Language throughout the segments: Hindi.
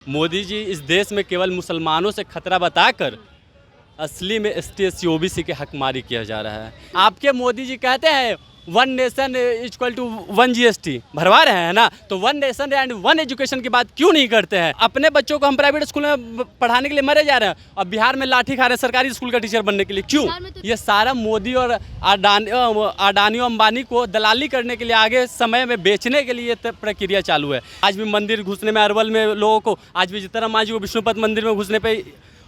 मोदी जी इस देश में केवल मुसलमानों से खतरा बताकर असली में एसटी एससी ओबीसी के हकमारी किया जा रहा है। आपके मोदी जी कहते हैं 1 नेशन इक्वल टू 1 जीएसटी भरवा रहे हैं ना, तो 1 नेशन एंड 1 एजुकेशन की बात क्यों नहीं करते हैं? अपने बच्चों को हम प्राइवेट स्कूल में पढ़ाने के लिए मरे जा रहे हैं और बिहार में लाठी खा रहे हैं सरकारी स्कूल का टीचर बनने के लिए, क्यों? ये सारा मोदी और अडानी अंबानी को दलाली करने के लिए आगे समय में बेचने के लिए प्रक्रिया चालू है। आज भी मंदिर घुसने में, अरवल में लोगों को, आज भी जीतन राम मांझी को विष्णुपद मंदिर में घुसने पे,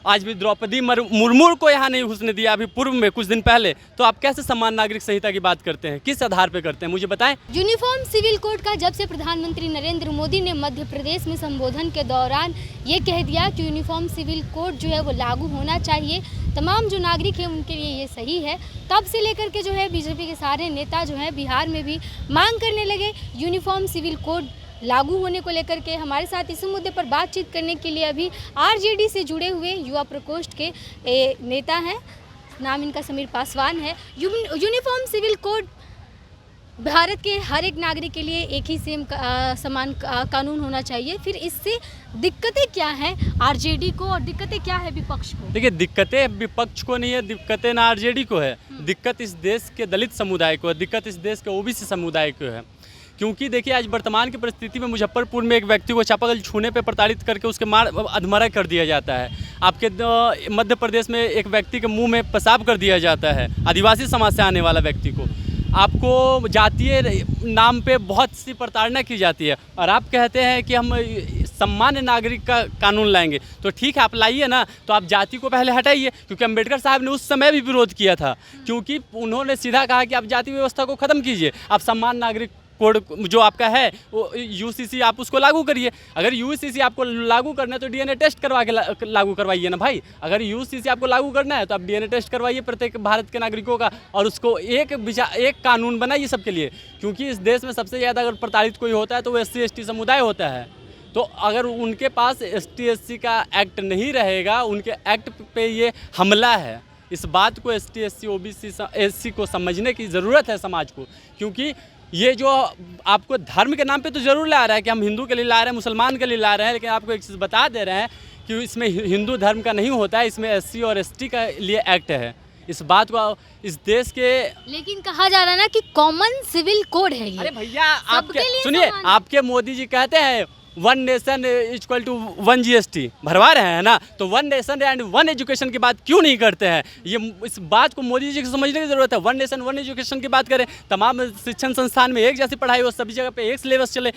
आज भी द्रौपदी मुर्मू को यहाँ नहीं घुसने दिया अभी पूर्व में कुछ दिन पहले। तो आप कैसे समान नागरिक संहिता की बात करते हैं? किस आधार पे करते हैं, मुझे बताएं। यूनिफॉर्म सिविल कोड का जब से प्रधानमंत्री नरेंद्र मोदी ने मध्य प्रदेश में संबोधन के दौरान ये कह दिया कि यूनिफॉर्म सिविल कोड जो है वो लागू होना चाहिए, तमाम जो नागरिक हैं उनके लिए ये सही है, तब से लेकर के जो है बीजेपी के सारे नेता जो है बिहार में भी मांग करने लगे यूनिफॉर्म सिविल कोड लागू होने को लेकर के। हमारे साथ इस मुद्दे पर बातचीत करने के लिए अभी आरजेडी से जुड़े हुए युवा प्रकोष्ठ के नेता हैं, नाम इनका समीर पासवान है। यूनिफॉर्म सिविल कोड भारत के हर एक नागरिक के लिए एक ही समान कानून होना चाहिए, फिर इससे दिक्कतें क्या हैं आरजेडी को और दिक्कतें क्या है विपक्ष को? देखिए, दिक्कतें विपक्ष को नहीं है, दिक्कतें ना आरजेडी को है, दिक्कत इस देश के दलित समुदाय को है, दिक्कत इस देश के ओबीसी समुदाय को है। क्योंकि देखिए, आज वर्तमान की परिस्थिति में मुजफ्फरपुर में एक व्यक्ति को चापाकल छूने पे प्रताड़ित करके उसके अधमरा कर दिया जाता है। आपके मध्य प्रदेश में एक व्यक्ति के मुंह में पेशाब कर दिया जाता है, आदिवासी समाज से आने वाला व्यक्ति को। आपको जातीय नाम पे बहुत सी प्रताड़ना की जाती है और आप कहते हैं कि हम सामान्य नागरिक का कानून लाएंगे। तो ठीक है, आप लाइए ना, तो आप जाति को पहले हटाइए, क्योंकि अम्बेडकर साहब ने उस समय भी विरोध किया था, क्योंकि उन्होंने सीधा कहा कि आप जाति व्यवस्था को ख़त्म कीजिए, आप समान नागरिक कोड जो आपका है वो यूसीसी आप उसको लागू करिए। अगर यूसीसी आपको लागू करना है तो डीएनए टेस्ट करवा के लागू करवाइए ना भाई। अगर यूसीसी आपको लागू करना है तो आप डीएनए टेस्ट करवाइए प्रत्येक भारत के नागरिकों का, और उसको एक कानून बनाइए सबके लिए। क्योंकि इस देश में सबसे ज़्यादा अगर प्रताड़ित कोई होता है तो वो एससी एसटी समुदाय होता है। तो अगर उनके पास एसटी एससी का एक्ट नहीं रहेगा, उनके एक्ट पे ये हमला है। इस बात को एसटी एससी ओबीसी एससी को समझने की ज़रूरत है समाज को, क्योंकि ये जो आपको धर्म के नाम पे तो ज़रूर ला रहा है कि हम हिंदू के लिए ला रहे हैं, मुसलमान के लिए ला रहे हैं, लेकिन आपको एक चीज़ बता दे रहे हैं कि इसमें हिंदू धर्म का नहीं होता है, इसमें एससी और एसटी का लिए एक्ट है। इस बात को इस देश के, लेकिन कहा जा रहा है ना कि कॉमन सिविल कोड है ये। अरे भैया, आपके सुनिए, आपके मोदी जी कहते हैं 1 नेशन इक्वल टू 1 जीएसटी भरवा रहे हैं ना, तो 1 नेशन एंड 1 एजुकेशन की बात क्यों नहीं करते हैं? ये इस बात को मोदी जी को समझने की ज़रूरत है। 1 नेशन 1 एजुकेशन की बात करें, तमाम शिक्षण संस्थान में एक जैसी पढ़ाई हो, सभी जगह पे एक सिलेबस चले,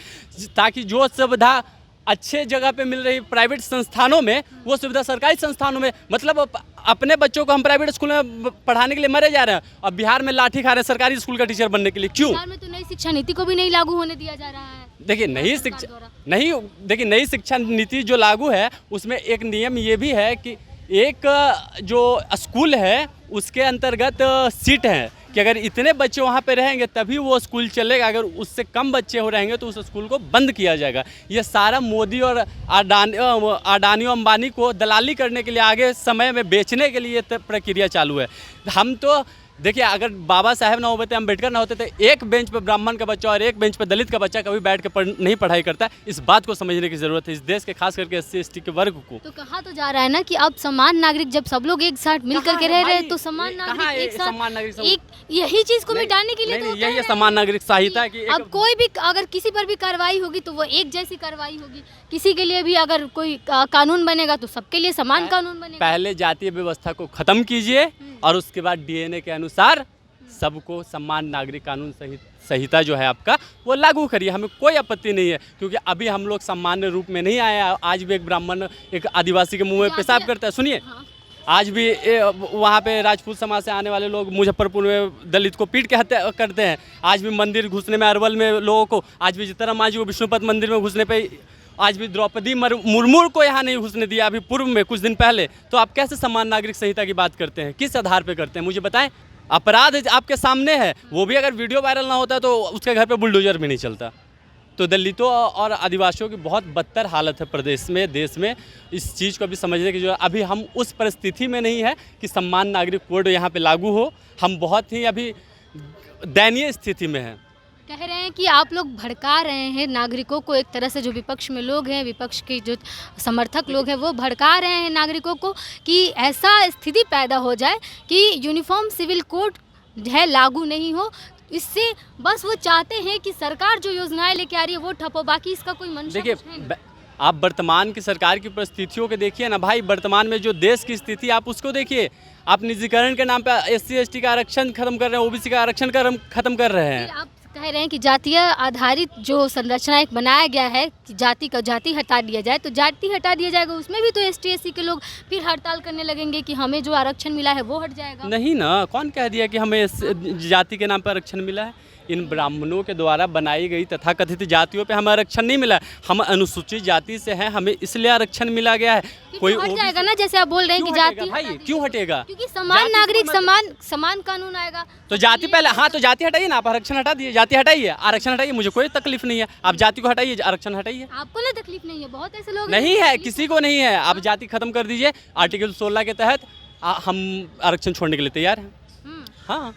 ताकि जो सुविधा अच्छे जगह पे मिल रही प्राइवेट संस्थानों में वो सुविधा सरकारी संस्थानों में, मतलब अपने बच्चों को हम प्राइवेट स्कूल में पढ़ाने के लिए मरे जा रहे हैं और बिहार में लाठी खा रहे हैं सरकारी स्कूल का टीचर बनने के लिए, क्यों? बिहार में तो नई शिक्षा नीति को भी नहीं लागू होने दिया जा रहा है। देखिए, नई शिक्षा नीति जो लागू है उसमें एक नियम ये भी है कि एक जो स्कूल है उसके अंतर्गत सीट है कि अगर इतने बच्चे वहाँ पे रहेंगे तभी वो स्कूल चलेगा, अगर उससे कम बच्चे हो रहेंगे तो उस स्कूल को बंद किया जाएगा। ये सारा मोदी और अडानी अंबानी को दलाली करने के लिए आगे समय में बेचने के लिए प्रक्रिया चालू है। हम तो देखिए, अगर बाबा साहेब ना होते, अम्बेडकर ना होते, तो एक बेंच पे ब्राह्मण का बच्चा और एक बेंच पे दलित का बच्चा कभी बैठ के नहीं पढ़ाई करता। इस बात को समझने की ज़रूरत है इस देश के, खास करके एससी एसटी के वर्ग को। तो कहा तो जा रहा है ना कि अब समान नागरिक, जब सब लोग एक साथ मिल करके रह रहे हैं तो समान नागरिक एक साथ, यही चीज़ को मिटाने के लिए तो यही समान नागरिक संहिता की। अब कोई भी अगर किसी पर भी कार्रवाई होगी तो वो एक जैसी कार्रवाई होगी, किसी के लिए भी अगर कोई कानून बनेगा तो सबके लिए समान कानून बनेगा। पहले जातीय व्यवस्था को ख़त्म कीजिए और उसके बाद डीएनए के अनुसार सबको समान नागरिक कानून संहिता जो है आपका वो लागू करिए, हमें कोई आपत्ति नहीं है। क्योंकि अभी हम लोग सामान्य रूप में नहीं आए, आज भी एक ब्राह्मण एक आदिवासी के मुंह में पेशाब करता है। सुनिए, आज भी वहाँ पे राजपूत समाज से आने वाले लोग मुजफ्फरपुर में दलित को पीट के हत्या करते हैं। आज भी मंदिर घुसने में, अरवल में लोगों को, आज भी जीतन राम मांझी को विष्णुपद मंदिर में घुसने पे, आज भी द्रौपदी मुर्मू को यहाँ नहीं घुसने दिया अभी पूर्व में कुछ दिन पहले। तो आप कैसे समान नागरिक संहिता की बात करते हैं? किस आधार पे करते हैं, मुझे बताएं। अपराध आपके सामने है, वो भी अगर वीडियो वायरल ना होता तो उसके घर पे बुलडोजर भी नहीं चलता। तो दलितों और आदिवासियों की बहुत बदतर हालत है प्रदेश में, देश में। इस चीज़ को भी समझने की जो अभी हम उस परिस्थिति में नहीं है कि समान नागरिक कोड यहाँ पे लागू हो। हम बहुत ही अभी दयनीय स्थिति में हैं। कह रहे हैं कि आप लोग भड़का रहे हैं नागरिकों को, एक तरह से जो विपक्ष में लोग हैं, विपक्ष के जो समर्थक लोग हैं वो भड़का रहे हैं नागरिकों को कि ऐसा स्थिति पैदा हो जाए कि यूनिफॉर्म सिविल कोड है लागू नहीं हो। इससे बस वो चाहते हैं कि सरकार जो योजनाएं लेके आ रही है वो ठप हो, बाकी इसका कोई मंशा देखिए कुछ है नहीं। आप वर्तमान की सरकार की परिस्थितियों के देखिए ना भाई, वर्तमान में जो देश की स्थिति आप उसको देखिए। आप निजीकरण के नाम पे SC/ST का आरक्षण खत्म कर रहे हैं, OBC का आरक्षण खत्म कर रहे हैं। फिर आप कह रहे हैं कि जातीय आधारित जो संरचना एक बनाया गया है कि जाति का जाति हटा दिया जाए, तो जाति हटा दिया जाएगा उसमें भी तो ST/SC के लोग फिर हड़ताल करने लगेंगे कि हमें जो आरक्षण मिला है वो हट जाएगा। नहीं ना, कौन कह दिया कि हमें इस जाति के नाम पर आरक्षण मिला है? इन ब्राह्मणों के द्वारा बनाई गई तथाकथित जातियों पे हमें आरक्षण नहीं मिला है। हम अनुसूचित जाति से हैं, हमें इसलिए आरक्षण मिला गया है। कोई हट जाएगा ना, जैसे आप बोल रहे हैं कि जाति भाई क्यों हटेगा? क्योंकि समान नागरिक समान कानून आएगा तो जाति पहले, हाँ तो जाति हटाइए ना, आप आरक्षण हटा दिए, जाति हटाइए, आरक्षण हटाइए, मुझे कोई तकलीफ नहीं है। आप जाति को हटाइए, आरक्षण हटाइए। आपको ना तकलीफ नहीं है, बहुत ऐसे लोग नहीं है, किसी को नहीं है। आप जाति खत्म कर दीजिए, आर्टिकल 16 के तहत हम आरक्षण छोड़ने के लिए तैयार हैं। हाँ,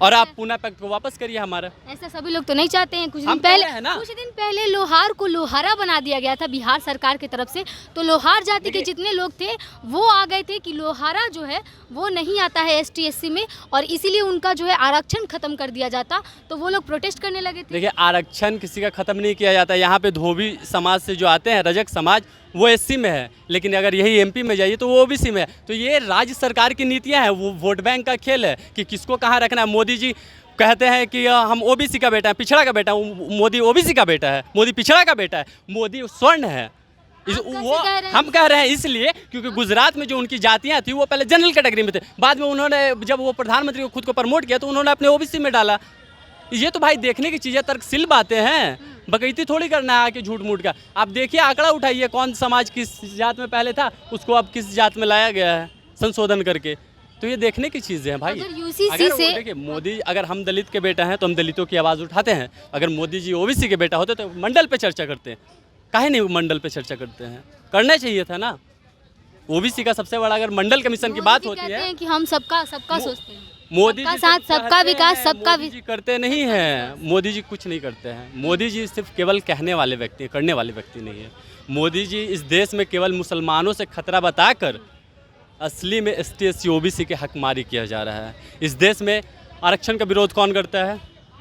और आप पुनः पैक्ट को वापस करिए हमारा। ऐसा सभी लोग तो नहीं चाहते हैं। कुछ हम दिन पहले है ना? कुछ दिन पहले लोहार को लोहारा बना दिया गया था बिहार सरकार की तरफ से, तो लोहार जाति के जितने लोग थे वो आ गए थे कि लोहारा जो है वो नहीं आता है ST/SC में, और इसीलिए उनका जो है आरक्षण खत्म कर दिया जाता, तो वो लोग प्रोटेस्ट करने लगे थे। देखिए आरक्षण किसी का खत्म नहीं किया जाता। यहाँ पे धोबी समाज से जो आते हैं, रजक समाज, वो SC में है, लेकिन अगर यही MP में जाइए तो वो OBC में है। तो ये राज्य सरकार की नीतियाँ हैं, वो वोट बैंक का खेल है कि किसको कहाँ रखना है। मोदी जी कहते हैं कि हम OBC का बेटा है, पिछड़ा का बेटा है, मोदी OBC का बेटा है, मोदी पिछड़ा का बेटा है, मोदी स्वर्ण है। वो हम कह रहे हैं इसलिए क्योंकि गुजरात में जो उनकी जातियाँ थी वो पहले जनरल कैटेगरी में थे, बाद में उन्होंने जब वो प्रधानमंत्री को खुद को प्रमोट किया तो उन्होंने अपने OBC में डाला। ये तो भाई देखने की चीज़ें, तर्कशील बातें हैं, बकैती थोड़ी करना है आके झूठ मूठ का। आप देखिए, आंकड़ा उठाइए, कौन समाज किस जात में पहले था, उसको अब किस जात में लाया गया है संशोधन करके। तो ये देखने की चीज़ें हैं भाई। अगर UCC से देखिए मोदी, अगर हम दलित के बेटा हैं तो हम दलितों की आवाज़ उठाते हैं। अगर मोदी जी OBC के बेटा होते तो मंडल पे चर्चा करते हैं। काहे नहीं मंडल पे चर्चा करते हैं? करना चाहिए था ना। OBC का सबसे बड़ा अगर मंडल कमीशन की बात होती है कि हम सबका सोचते हैं, मोदी सबका जी साथ, सबका विकास, सबका मोदी जी करते नहीं हैं। मोदी जी कुछ नहीं करते हैं। मोदी जी सिर्फ केवल कहने वाले व्यक्ति हैं, करने वाले व्यक्ति नहीं है। मोदी जी इस देश में केवल मुसलमानों से खतरा बताकर असली में ST/SC OBC के हकमारी किया जा रहा है। इस देश में आरक्षण का विरोध कौन करता है?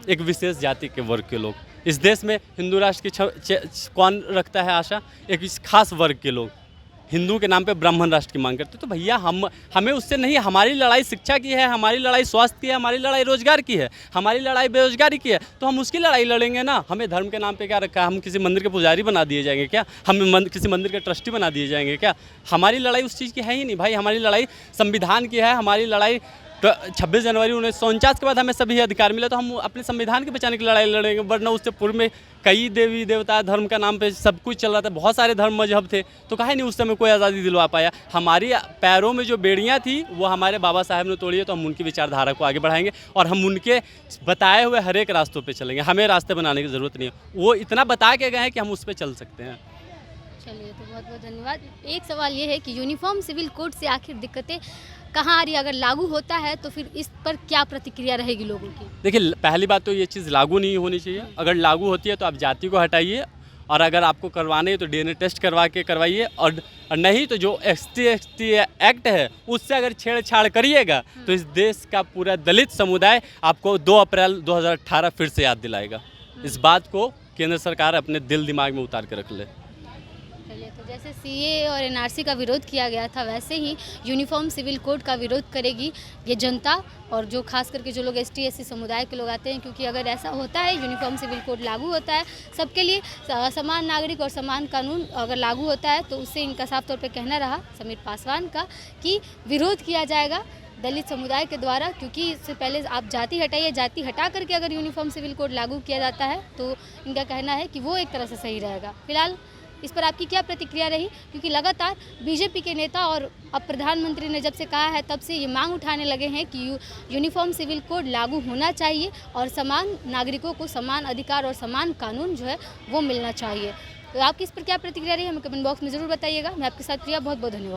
एक विशेष जाति के वर्ग के लोग। इस देश में हिंदू राष्ट्र की कौन रखता है आशा? एक इस खास वर्ग के लोग हिंदू के नाम पे ब्राह्मण राष्ट्र की मांग करते। तो भैया हमें उससे नहीं, हमारी लड़ाई शिक्षा की है, हमारी लड़ाई स्वास्थ्य की है, हमारी लड़ाई रोजगार की है, हमारी लड़ाई बेरोजगारी की है। तो हम उसकी लड़ाई लड़ेंगे ना। हमें धर्म के नाम पे क्या रखा है? हम किसी मंदिर के पुजारी बना दिए जाएंगे क्या? हम किसी मंदिर के ट्रस्टी बना दिए जाएंगे क्या? हमारी लड़ाई उस चीज़ की है ही नहीं भाई। हमारी लड़ाई संविधान की है। हमारी लड़ाई 26 जनवरी 1949 के बाद हमें सभी अधिकार मिले, तो हम अपने संविधान के बचाने की लड़ाई लड़ेंगे। वरना उससे पूर्व में कई देवी देवता धर्म का नाम पे सब कुछ चल रहा था, बहुत सारे धर्म मजहब थे, तो काहे नहीं उस समय कोई आज़ादी दिलवा पाया? हमारी पैरों में जो बेड़ियाँ थी वो हमारे बाबा साहब ने तोड़ी है, तो हम उनकी विचारधारा को आगे बढ़ाएंगे और हम उनके बताए हुए हर एक रास्तों पर चलेंगे। हमें रास्ते बनाने की ज़रूरत नहीं है, वो इतना बता के गए हैं कि हम उस पर चल सकते हैं। चलिए, तो बहुत बहुत धन्यवाद। एक सवाल ये है कि यूनिफॉर्म सिविल कोड से आखिर दिक्कतें कहाँ आ रही है? अगर लागू होता है तो फिर इस पर क्या प्रतिक्रिया रहेगी लोगों की? देखिए, पहली बात तो ये चीज़ लागू नहीं होनी चाहिए। अगर लागू होती है तो आप जाति को हटाइए, और अगर आपको करवाने है तो DNA टेस्ट करवा के करवाइए, और नहीं तो जो ST/ST एक्ट है उससे अगर छेड़छाड़ करिएगा तो इस देश का पूरा दलित समुदाय आपको 2 अप्रैल 2018 फिर से याद दिलाएगा। इस बात को केंद्र सरकार अपने दिल दिमाग में उतार के रख ले। तो जैसे CA और NRC का विरोध किया गया था, वैसे ही यूनिफॉर्म सिविल कोड का विरोध करेगी ये जनता, और जो खास करके जो लोग ST/SC समुदाय के लोग आते हैं। क्योंकि अगर ऐसा होता है, यूनिफॉर्म सिविल कोड लागू होता है, सबके लिए समान नागरिक और समान कानून अगर लागू होता है, तो उससे इनका साफ तौर पे कहना रहा समीर पासवान का कि विरोध किया जाएगा दलित समुदाय के द्वारा। क्योंकि इससे पहले आप जाति हटाइए, जाति हटा करके अगर यूनिफॉर्म सिविल कोड लागू किया जाता है तो इनका कहना है कि वो एक तरह से सही रहेगा। फिलहाल इस पर आपकी क्या प्रतिक्रिया रही? क्योंकि लगातार BJP के नेता और अब प्रधानमंत्री ने जब से कहा है तब से ये मांग उठाने लगे हैं कि यूनिफॉर्म सिविल कोड लागू होना चाहिए और समान नागरिकों को समान अधिकार और समान कानून जो है वो मिलना चाहिए। तो आपकी इस पर क्या प्रतिक्रिया रही? हमें कमेंट बॉक्स में ज़रूर बताइएगा। मैं आपके साथ प्रिया, बहुत बहुत धन्यवाद।